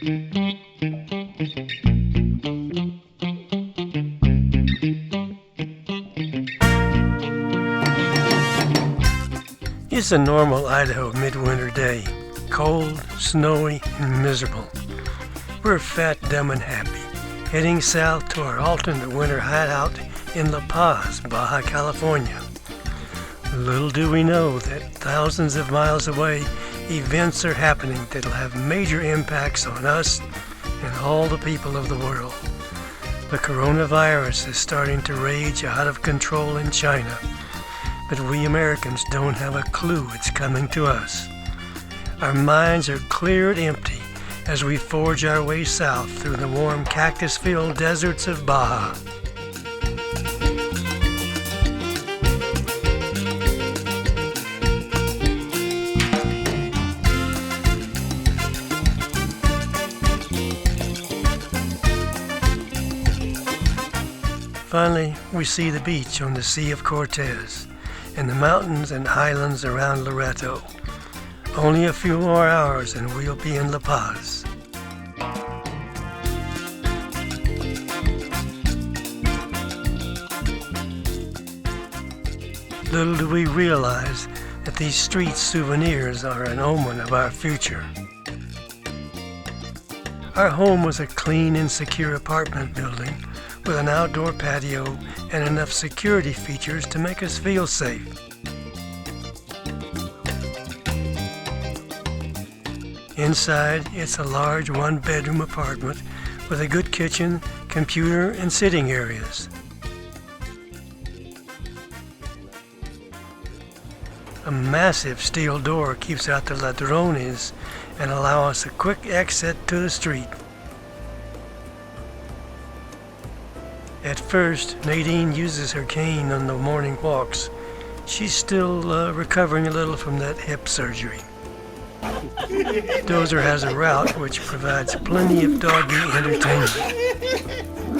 It's a normal Idaho midwinter day, cold, snowy, and miserable. We're fat, dumb, and happy, heading south to our alternate winter hideout in La Paz, Baja, California. Little do we know that thousands of miles away, events are happening that'll have major impacts on us and all the people of the world. The coronavirus is starting to rage out of control in China, but we Americans don't have a clue it's coming to us. Our minds are clear and empty as we forge our way south through the warm cactus-filled deserts of Baja. Finally, we see the beach on the Sea of Cortez and the mountains and highlands around Loreto. Only a few more hours and we'll be in La Paz. Little do we realize that these street souvenirs are an omen of our future. Our home was a clean and secure apartment building with an outdoor patio and enough security features to make us feel safe. Inside, it's a large one-bedroom apartment with a good kitchen, computer, and sitting areas. A massive steel door keeps out the ladrones and allows us a quick exit to the street. At first, Nadine uses her cane on the morning walks. She's still recovering a little from that hip surgery. Dozer has a route which provides plenty of doggy entertainment.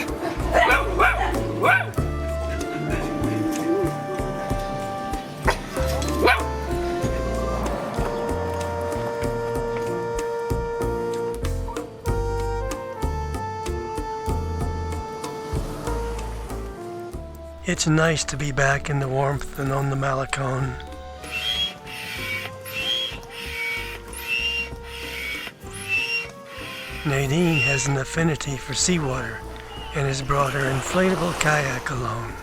It's nice to be back in the warmth and on the Malecon. Nadine has an affinity for seawater and has brought her inflatable kayak along.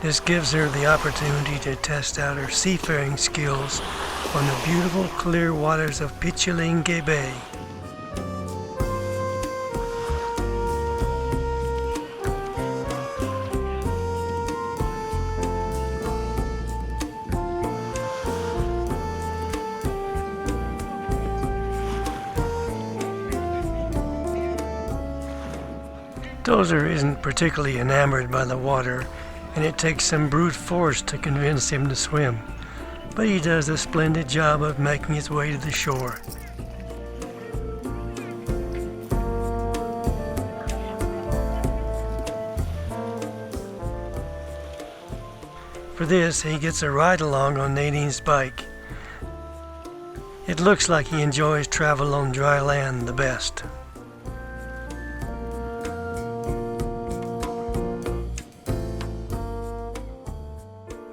This gives her the opportunity to test out her seafaring skills on the beautiful clear waters of Pichilingue Bay. Dozer isn't particularly enamored by the water, and it takes some brute force to convince him to swim, but he does a splendid job of making his way to the shore. For this, he gets a ride-along on Nadine's bike. It looks like he enjoys travel on dry land the best.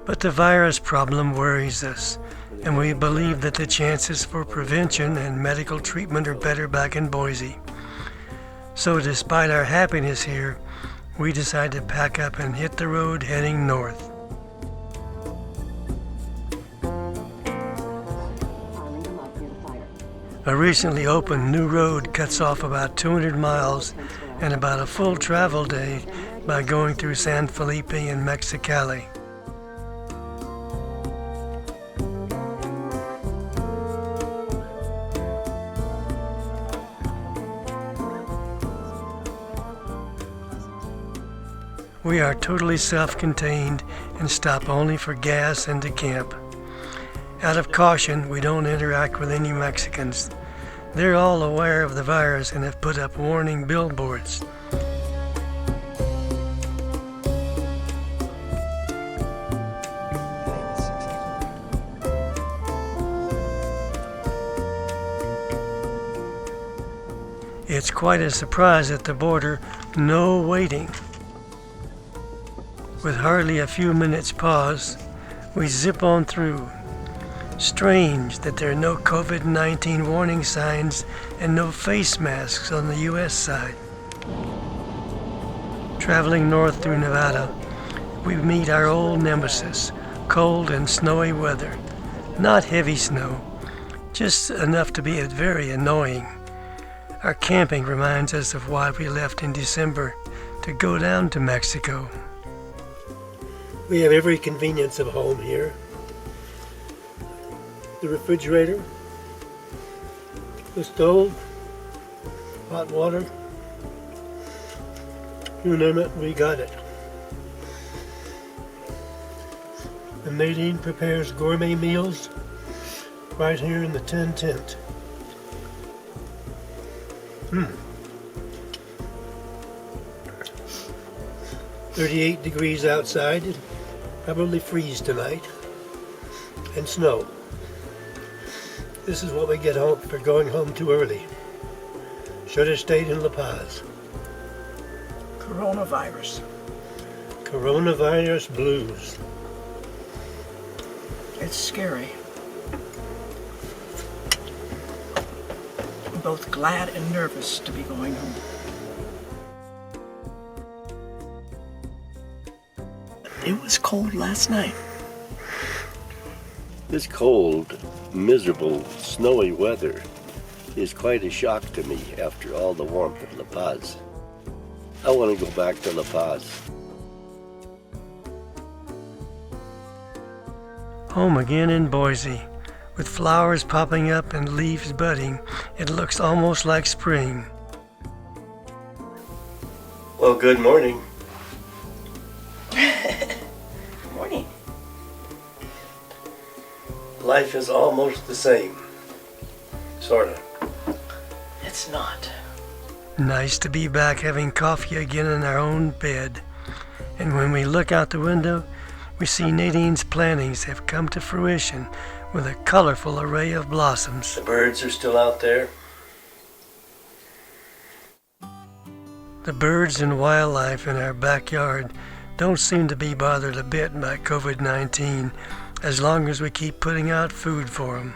But the virus problem worries us, and we believe that the chances for prevention and medical treatment are better back in Boise. So despite our happiness here, we decide to pack up and hit the road heading north. A recently opened new road cuts off about 200 miles and about a full travel day by going through San Felipe and Mexicali. We are totally self-contained and stop only for gas and to camp. Out of caution, we don't interact with any Mexicans. They're all aware of the virus and have put up warning billboards. It's quite a surprise at the border, no waiting. With hardly a few minutes pause, we zip on through. Strange that there are no COVID-19 warning signs and no face masks on the U.S. side. Traveling north through Nevada, we meet our old nemesis, cold and snowy weather. Not heavy snow, just enough to be very annoying. Our camping reminds us of why we left in December to go down to Mexico. We have every convenience of home here. The refrigerator, the stove, hot water, you name it, we got it. And Nadine prepares gourmet meals right here in the tin tent. 38 degrees outside, probably freeze tonight, and snow. This is what we get home for going home too early. Should have stayed in La Paz. Coronavirus. Coronavirus blues. It's scary. I'm both glad and nervous to be going home. It was cold last night. This cold, miserable, snowy weather is quite a shock to me after all the warmth of La Paz. I want to go back to La Paz. Home again in Boise. With flowers popping up and leaves budding, it looks almost like spring. Well, good morning. Morning. Life is almost the same. Sorta. It's not. Nice to be back having coffee again in our own bed. And when we look out the window, we see Nadine's plantings have come to fruition with a colorful array of blossoms. The birds are still out there. The birds and wildlife in our backyard don't seem to be bothered a bit by COVID-19 as long as we keep putting out food for them.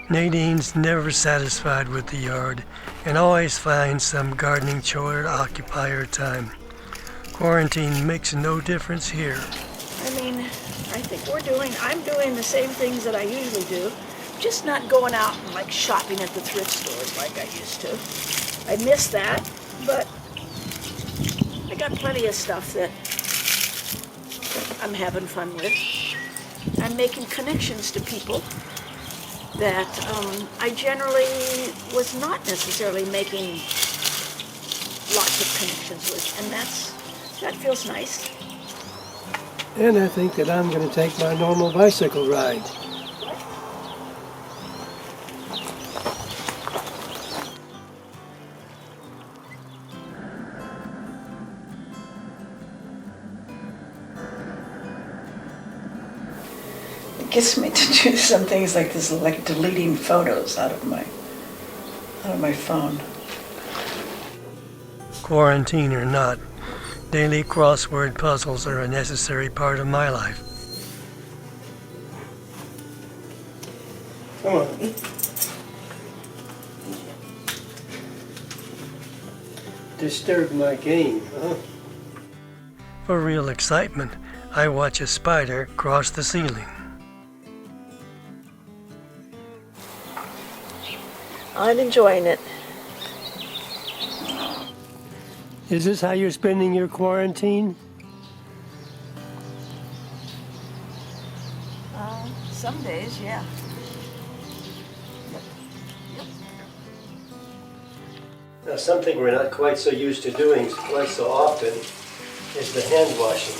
Nadine's never satisfied with the yard and always finds some gardening chore to occupy her time. Quarantine makes no difference here. I mean, I'm doing the same things that I usually do, just not going out and like shopping at the thrift stores like I used to. I miss that, but I got plenty of stuff that I'm having fun with. I'm making connections to people that I generally was not necessarily making lots of connections with, and that feels nice. And I think that I'm going to take my normal bicycle ride. It gets me to do some things like this, like deleting photos out of my phone. Quarantine or not, daily crossword puzzles are a necessary part of my life. Come on. Disturb my game, huh? For real excitement, I watch a spider cross the ceiling. I'm enjoying it. Is this how you're spending your quarantine? Some days, yeah. Now, something we're not quite so used to doing quite so often is the hand washing.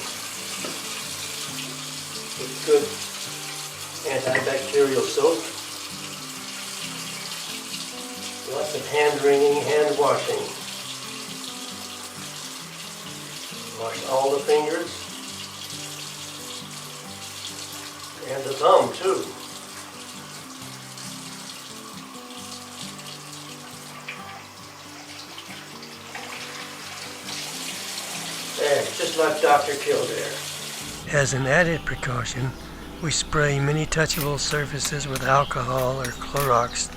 With good antibacterial soap. Lots of hand wringing, hand washing. Wash all the fingers. And the thumb too. There, just like Dr. Kildare. As an added precaution, we spray many touchable surfaces with alcohol or Clorox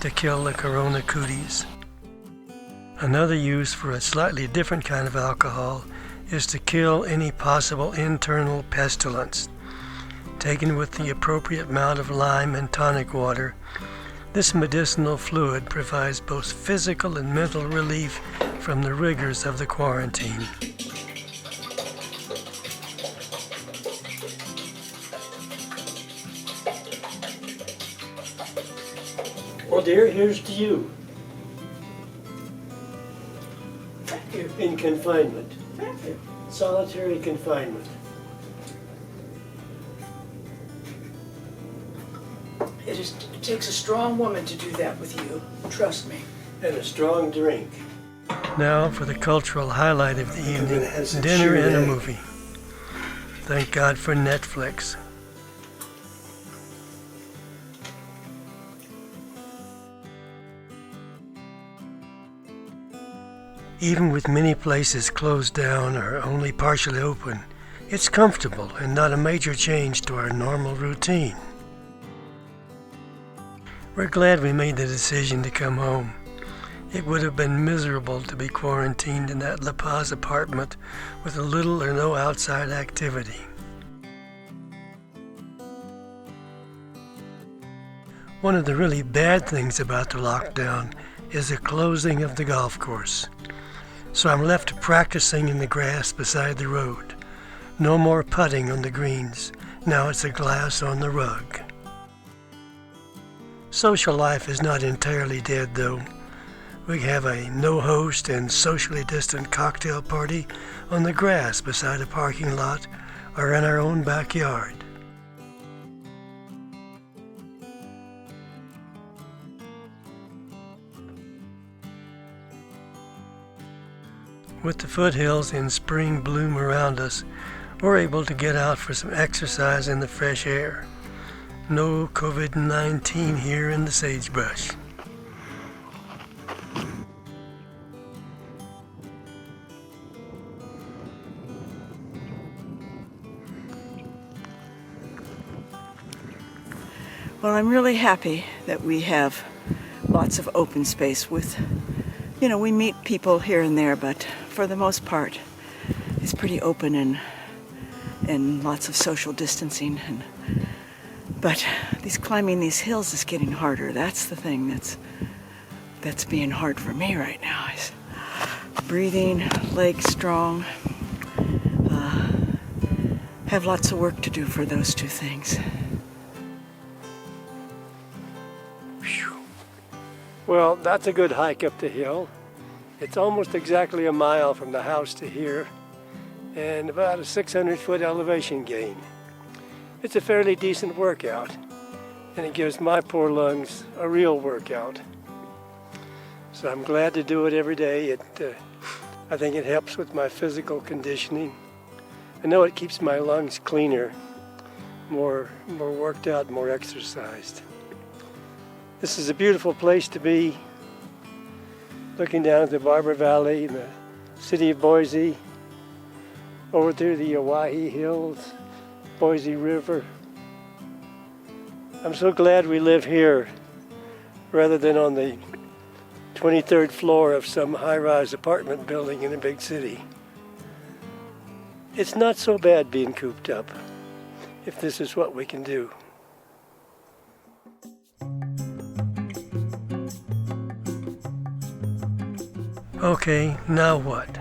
to kill the corona cooties. Another use for a slightly different kind of alcohol is to kill any possible internal pestilence. Taken with the appropriate amount of lime and tonic water, this medicinal fluid provides both physical and mental relief from the rigors of the quarantine. Well, dear, here's to you. You're in confinement. Solitary confinement. It takes a strong woman to do that with you. Trust me. And a strong drink. Now for the cultural highlight of the evening, dinner and a movie. Thank God for Netflix. Even with many places closed down or only partially open, it's comfortable and not a major change to our normal routine. We're glad we made the decision to come home. It would have been miserable to be quarantined in that La Paz apartment with little or no outside activity. One of the really bad things about the lockdown is the closing of the golf course. So I'm left practicing in the grass beside the road. No more putting on the greens. Now it's a glass on the rug. Social life is not entirely dead, though. We have a no-host and socially distant cocktail party on the grass beside a parking lot or in our own backyard. With the foothills in spring bloom around us, we're able to get out for some exercise in the fresh air. No COVID-19 here in the sagebrush. Well, I'm really happy that we have lots of open space with, we meet people here and there, but for the most part, it's pretty open and lots of social distancing. But climbing these hills is getting harder. That's the thing that's being hard for me right now. Is breathing, legs strong. Have lots of work to do for those two things. Well, that's a good hike up the hill. It's almost exactly a mile from the house to here, and about a 600-foot elevation gain. It's a fairly decent workout, and it gives my poor lungs a real workout. So I'm glad to do it every day. I think it helps with my physical conditioning. I know it keeps my lungs cleaner, more worked out, more exercised. This is a beautiful place to be, looking down at the Barber Valley and the city of Boise, over through the Oahe Hills, Boise River. I'm so glad we live here rather than on the 23rd floor of some high-rise apartment building in a big city. It's not so bad being cooped up, if this is what we can do. Okay, now what?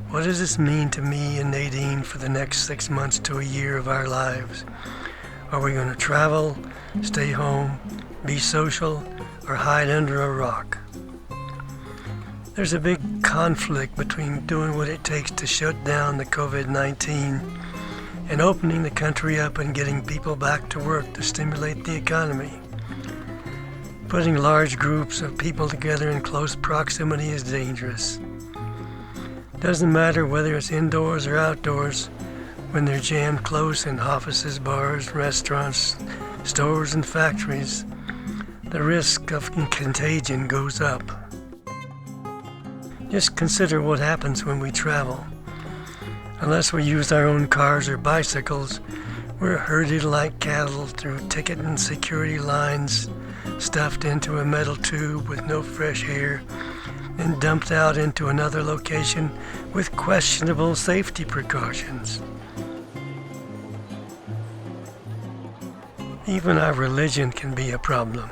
What does this mean to me and Nadine for the next 6 months to a year of our lives? Are we going to travel, stay home, be social, or hide under a rock? There's a big conflict between doing what it takes to shut down the COVID-19 and opening the country up and getting people back to work to stimulate the economy. Putting large groups of people together in close proximity is dangerous. Doesn't matter whether it's indoors or outdoors, when they're jammed close in offices, bars, restaurants, stores, and factories, the risk of contagion goes up. Just consider what happens when we travel. Unless we use our own cars or bicycles, we're herded like cattle through ticket and security lines, stuffed into a metal tube with no fresh air, and dumped out into another location with questionable safety precautions. Even our religion can be a problem.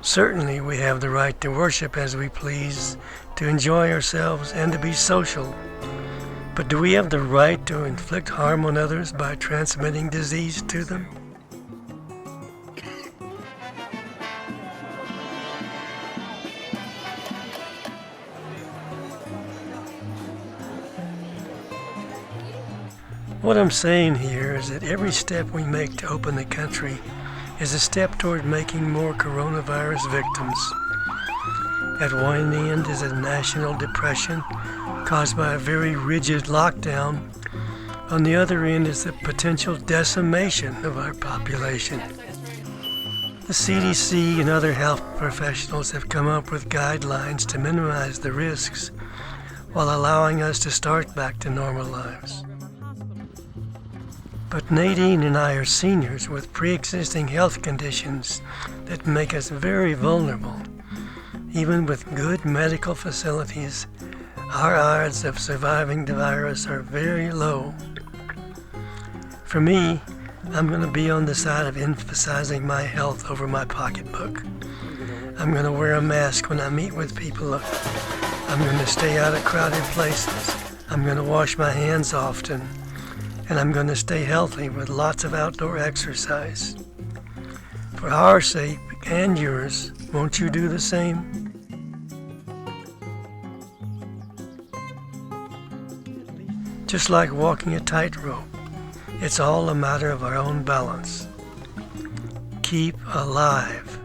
Certainly we have the right to worship as we please, to enjoy ourselves, and to be social. But do we have the right to inflict harm on others by transmitting disease to them? What I'm saying here is that every step we make to open the country is a step toward making more coronavirus victims. At one end is a national depression caused by a very rigid lockdown. On the other end is the potential decimation of our population. The CDC and other health professionals have come up with guidelines to minimize the risks while allowing us to start back to normal lives. But Nadine and I are seniors with pre-existing health conditions that make us very vulnerable. Even with good medical facilities, our odds of surviving the virus are very low. For me, I'm going to be on the side of emphasizing my health over my pocketbook. I'm going to wear a mask when I meet with people. I'm going to stay out of crowded places. I'm going to wash my hands often. And I'm going to stay healthy with lots of outdoor exercise. For our sake and yours, won't you do the same? Just like walking a tightrope, it's all a matter of our own balance. Keep alive.